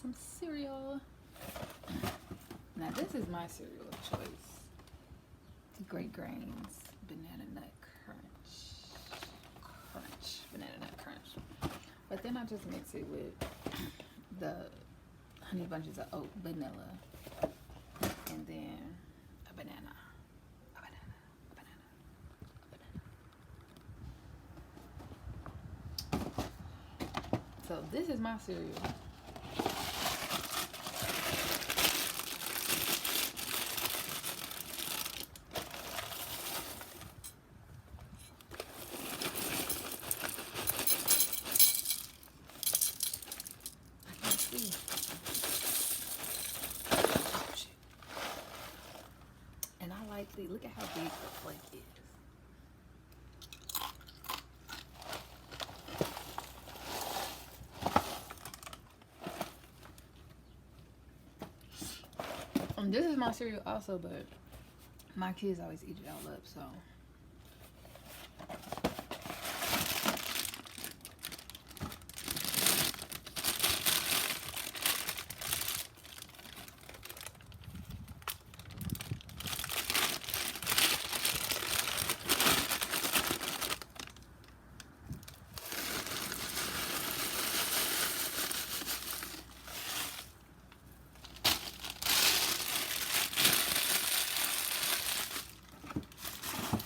some cereal. Now this is my cereal of choice. Great Grains Banana Nut Banana Nut Crunch. But then I just mix it with the Honey Bunches of Oat vanilla, and then a banana, a banana, a banana, a banana. So this is my cereal. I can't see. Oh shit. And I like the, look at how big the flake is. This is my cereal also, but my kids always eat it all up, so.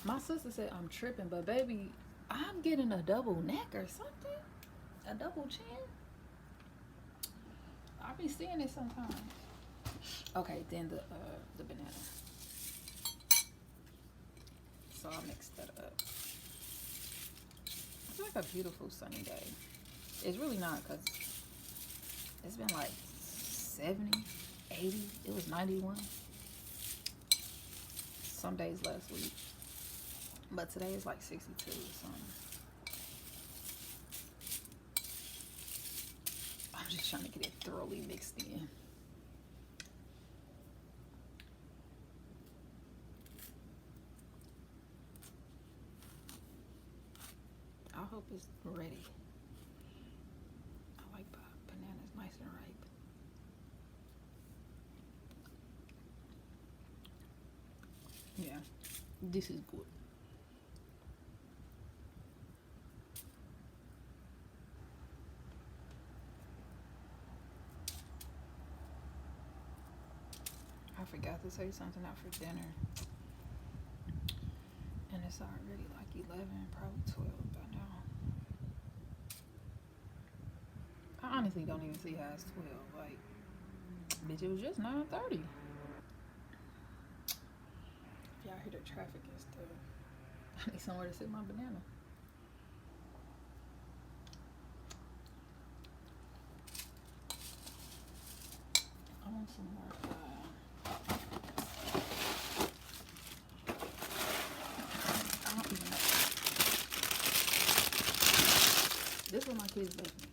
My sister said I'm tripping, but baby, I'm getting a double neck or something. A double chin. I be seeing it sometimes. Okay, then the banana. So I'll mix that up. It's like a beautiful sunny day. It's really not, because it's been like 70, 80. It was 91 some days last week. But today is like 62 or something. I'm just trying to get it thoroughly mixed in. I hope it's ready. I like bananas nice and ripe. Yeah, this is good. I forgot to take something out for dinner. And it's already like 11, probably 12 by now. I honestly don't even see how it's 12. Like, bitch, it was just 9:30. If y'all hear the traffic and stuff, I need somewhere to sit my banana. I want some more. I don't even know. This is what my kids left me.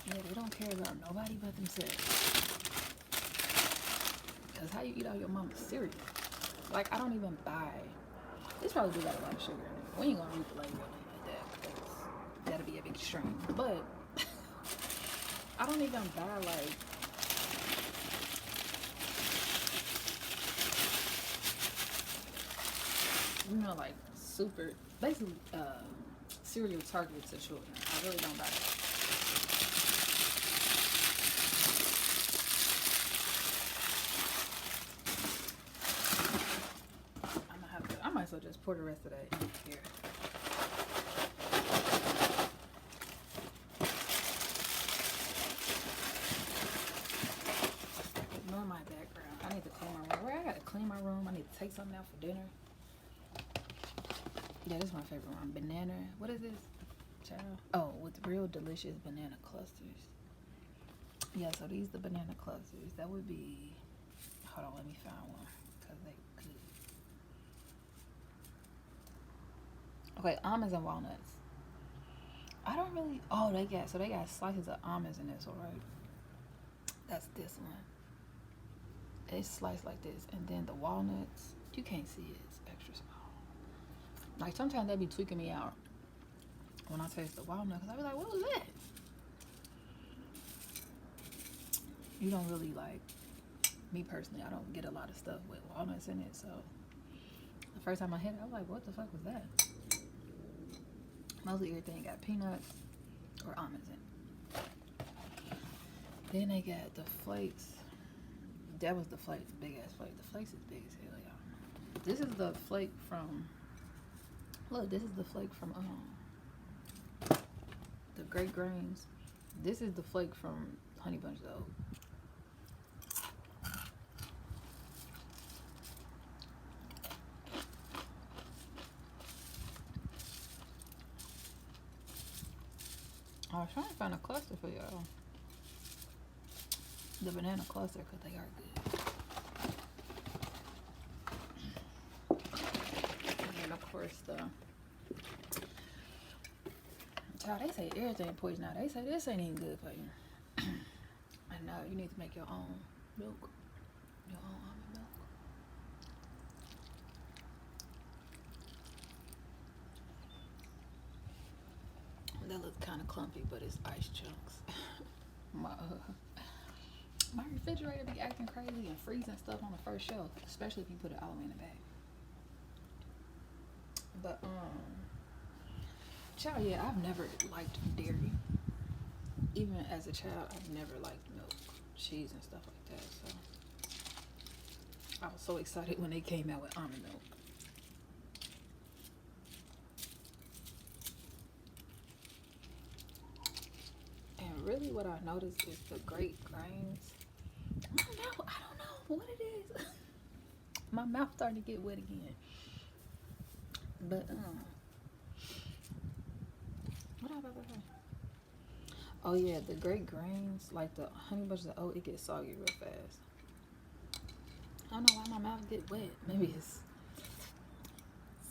Yeah, they don't care about nobody but themselves. Because how you eat all your mama's cereal? Like, I don't even buy. This probably do got a lot of sugar in it. We ain't gonna read the label or nothing like that, because that'll be a big extreme. But I don't even buy like like super, basically cereal targeted to children. I really don't buy that. I might as well just pour the rest of that in here. Ignore my background. I need to clean my room. I gotta clean my room. I need to take something out for dinner. Yeah, this is my favorite one. Banana. What is this? Child. Oh, with real delicious banana clusters. Yeah, so these the banana clusters. That would be. Hold on, let me find one. Because they good. Okay, almonds and walnuts. I don't really. Oh, they got slices of almonds in this, all right. That's this one. It's sliced like this, and then the walnuts. You can't see it. It's extra small. Like sometimes they be tweaking me out when I taste the walnut, cause I be like, what was that? You don't really like. Me personally, I don't get a lot of stuff with walnuts in it, so the first time I had it, I was like, what the fuck was that? Mostly everything got peanuts or almonds in it. Then they got the flakes. That was the flakes, big ass flake. The flakes is big as hell, y'all. This is the flake from. Look, this is the flake from the Great Grains. This is the flake from Honey Bunches of Oats. I was trying to find a cluster for y'all. The banana cluster, because they are good. And of course, child, they say everything poison now. They say this ain't even good for you. I know, you need to make your own milk. Your own almond milk. That looks kind of clumpy, but it's ice chunks. My refrigerator be acting crazy and freezing stuff on the first shelf, especially if you put it all the way in the bag. But child, yeah, I've never liked dairy. Even as a child, I've never liked milk, cheese, and stuff like that. So I was so excited when they came out with almond milk. And really, what I noticed is the Great Grains. I don't know what it is. My mouth starting to get wet again. But what am I about to say? Oh yeah, the Great Grains, like the Honey Bunches of Oats, it gets soggy real fast. I don't know why my mouth get wet. Maybe it's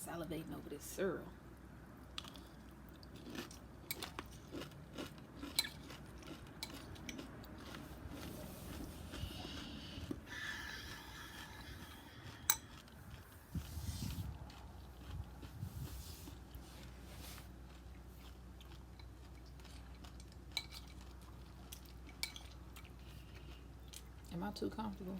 salivating over this cereal. Am I too comfortable?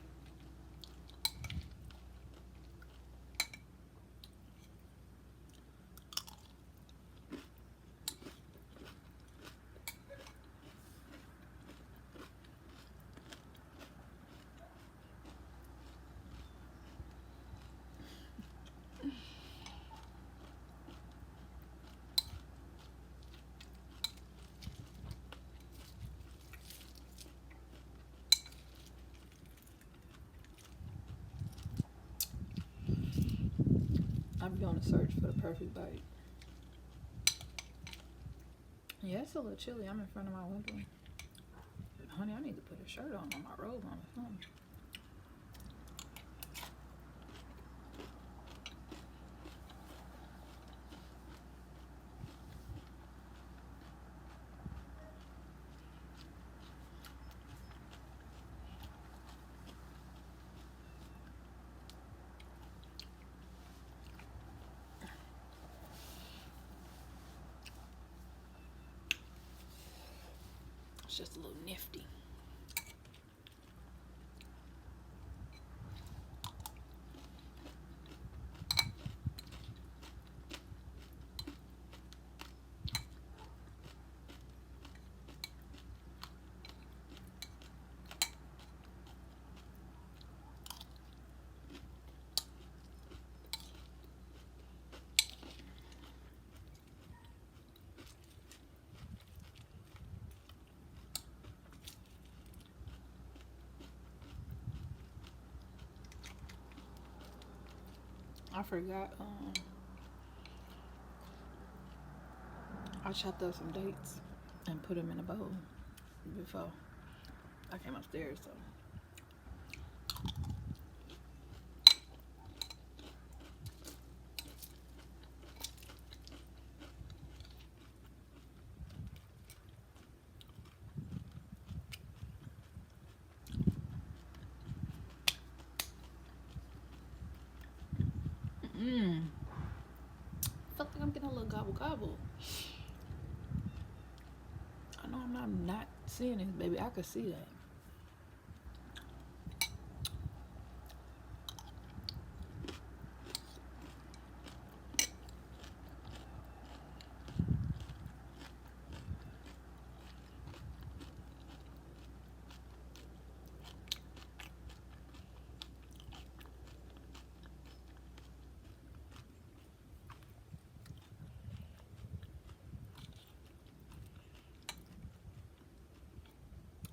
I'm going to search for the perfect bite. Yeah, it's a little chilly. I'm in front of my window. Honey, I need to put a shirt on my robe on or something. It's just a little nifty. I forgot. I chopped up some dates and put them in a bowl before I came upstairs. So I'm not seeing this, baby. I could see that.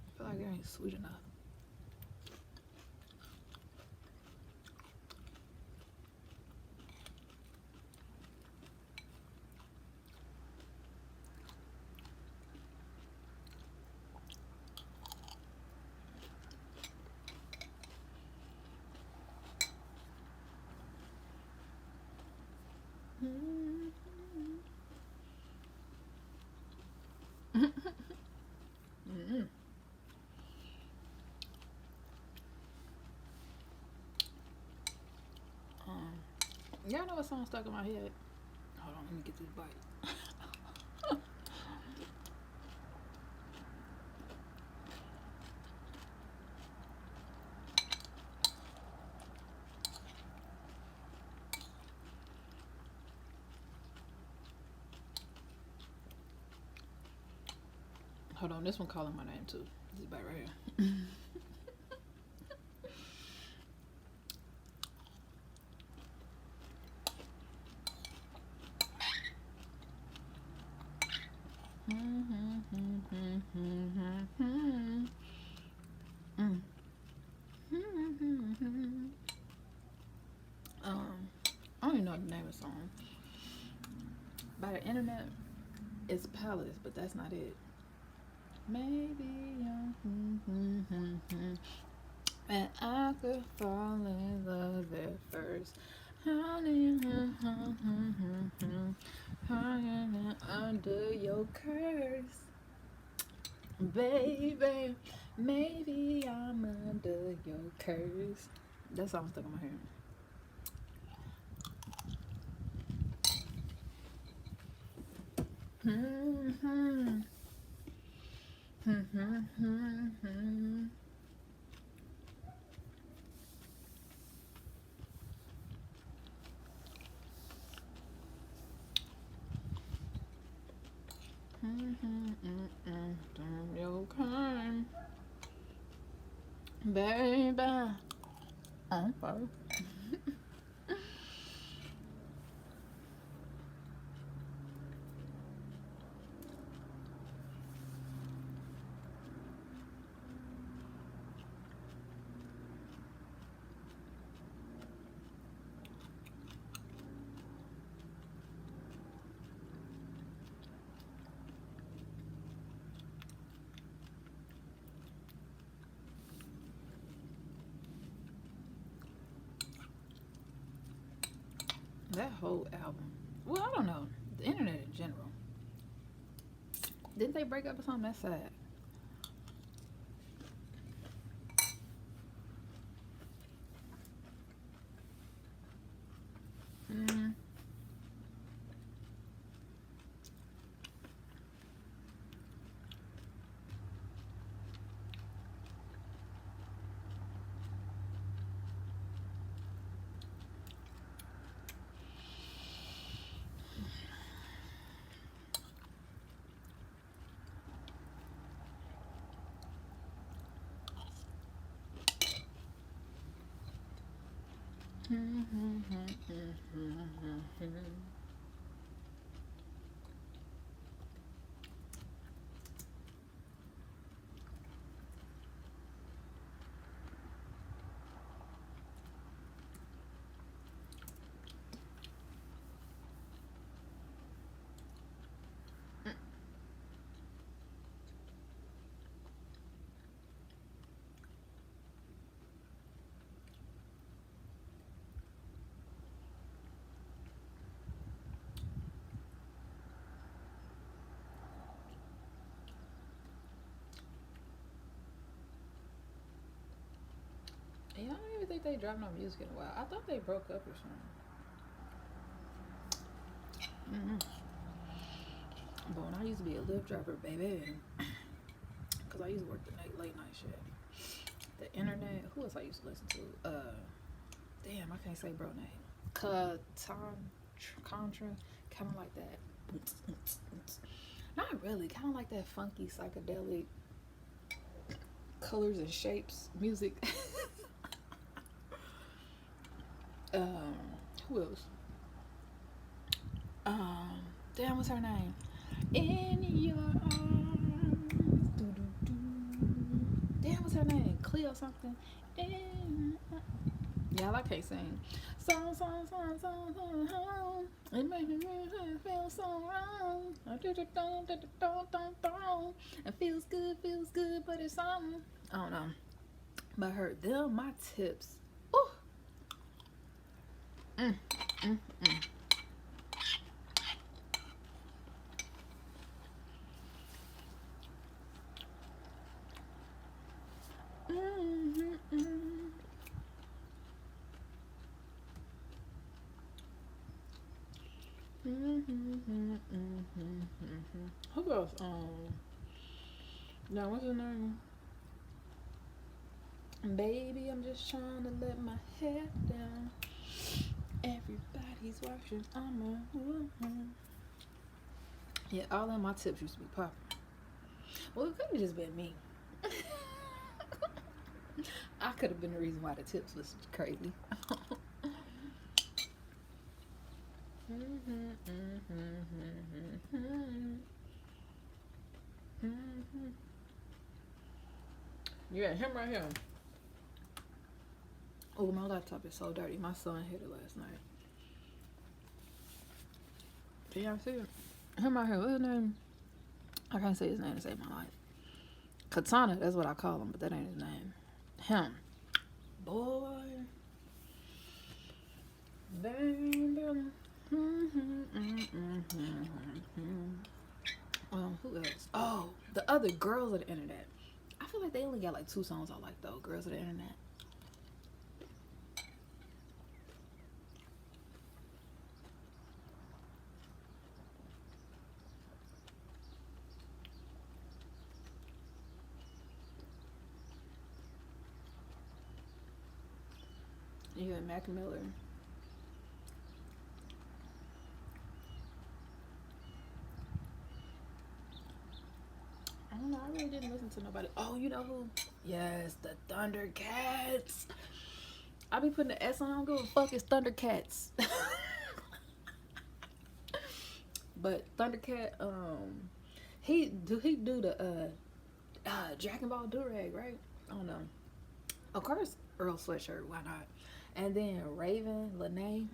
I feel like it ain't sweet enough. Mm-mm. Y'all know what song stuck in my head? Hold on, let me get this bite. Hold on, this one calling my name too. This bite right here. I don't even know the name of the song. By the internet, it's Palace, but that's not it. Maybe and I could fall in love at first. Under your curse, baby. Maybe I'm under your curse. That song stuck in my head. Your kind, baby. I'm sorry. That whole album. Well, I don't know. The internet in general. Didn't they break up or something? That's sad. Mm. Yeah, I don't even think they dropped no music in a while. I thought they broke up or something. But when I used to be a Lyft driver, baby, because I used to work the late night shift. The internet. Who else I used to listen to? Damn, I can't say bro name. Contra, kind of like that. Not really, kind of like that funky psychedelic colors and shapes music. Who else? Damn, what's her name? In your arms. Damn, what's her name? Cleo something. Y'all, I can't sing. Song. It makes me feel so wrong. It feels good, but it's something. I don't know. But I heard them, my tips. Ooh. Who else? Now what's his name? Baby, I'm just trying to let my head down. Everybody's watching. Yeah, all of my tips used to be popping. Well, it could have just been me. I could have been the reason why the tips was crazy. Yeah, him right here. Oh, my laptop is so dirty. My son hit it last night. Can y'all see it? Him right here. What's his name? I can't say his name to save my life. Katana, that's what I call him, but that ain't his name. Him. Boy. Baby. Who else? Oh, the other Girls of the Internet. I feel like they only got like 2 songs I like though. Girls of the Internet. You got Mac Miller. I don't know. I really didn't listen to nobody. Oh, you know who? Yes, the Thundercats. I be putting the S on. I don't give a fuck. It's Thundercats. But Thundercat, he do the Dragon Ball Durag, right? I don't know. Of course, Earl Sweatshirt. Why not? And then Raven, Lene.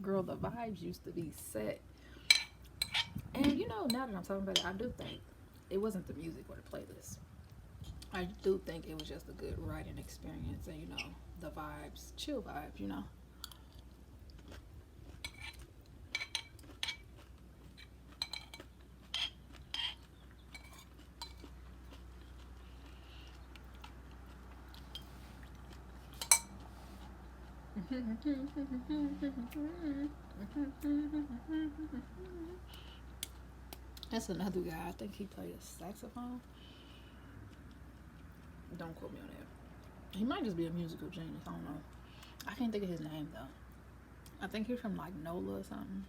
Girl, the vibes used to be set. And you know, now that I'm talking about it, I do think it wasn't the music or the playlist. I do think it was just a good writing experience, and you know, the vibes, chill vibes, you know. That's another guy. I think he played a saxophone. Don't quote me on that. He might just be a musical genius. I don't know. I can't think of his name though. I think he's from like NOLA or something.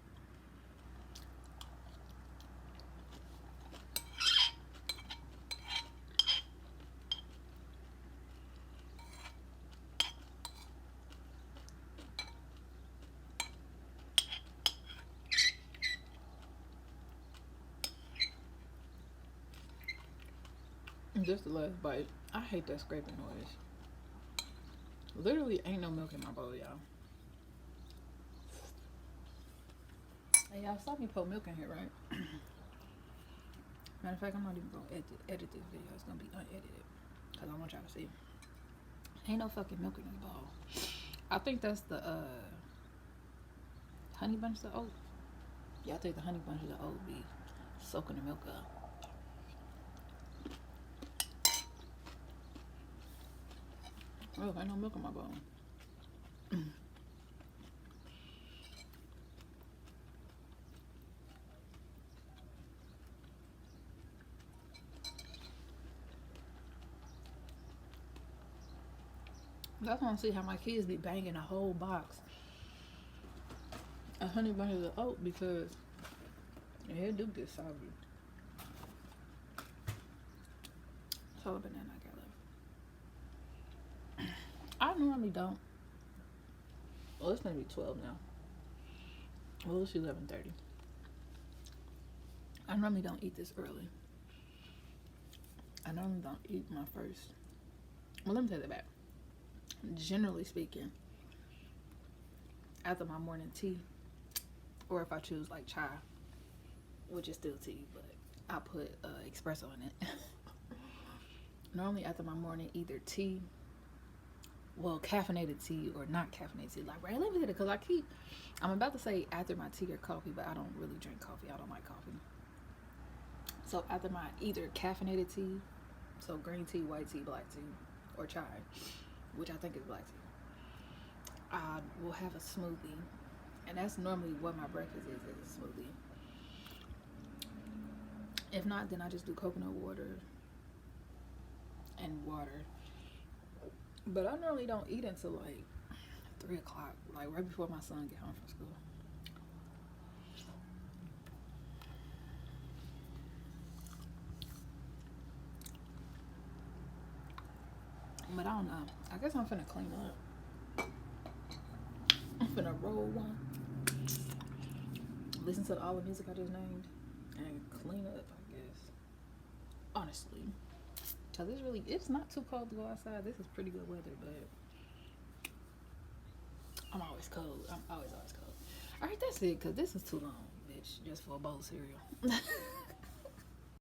Just the last bite. I hate that scraping noise. Literally ain't no milk in my bowl, y'all. Hey, y'all saw me put milk in here, right? Matter of fact, I'm not even gonna edit this video. It's gonna be unedited because I want y'all to see. Ain't no fucking milk in this bowl. I think that's the honey bunches of oat. Yeah, I think the honey bunches of oat be soaking the milk up. Oh, ain't no milk in my bowl. That's why I see how my kids be banging a whole box of Honey Bunches of oat because it do get soggy. It's all a banana I got left. I normally don't. Well, it's gonna be 12 now. Well, it's 11:30. I normally don't eat this early. I normally don't eat my first. Well, let me take that back. Generally speaking, after my morning tea, or if I choose like chai, which is still tea, but I put espresso in it. Normally after my morning, either tea, well, caffeinated tea or not caffeinated tea. Like, right, let me get it, because I'm about to say after my tea or coffee, but I don't really drink coffee. I don't like coffee. So after my either caffeinated tea, so green tea, white tea, black tea, or chai, which I think is black tea, I will have a smoothie. And that's normally what my breakfast is a smoothie. If not, then I just do coconut water and water. But I normally don't eat until like 3 o'clock, like right before my son get home from school. But I don't know. I guess I'm finna clean up. I'm finna roll one. Listen to all the music I just named. And clean up, I guess. Honestly. Cause it's not too cold to go outside. This is pretty good weather, but I'm always cold. I'm always cold. Alright, that's it, cause this is too long, bitch. Just for a bowl of cereal.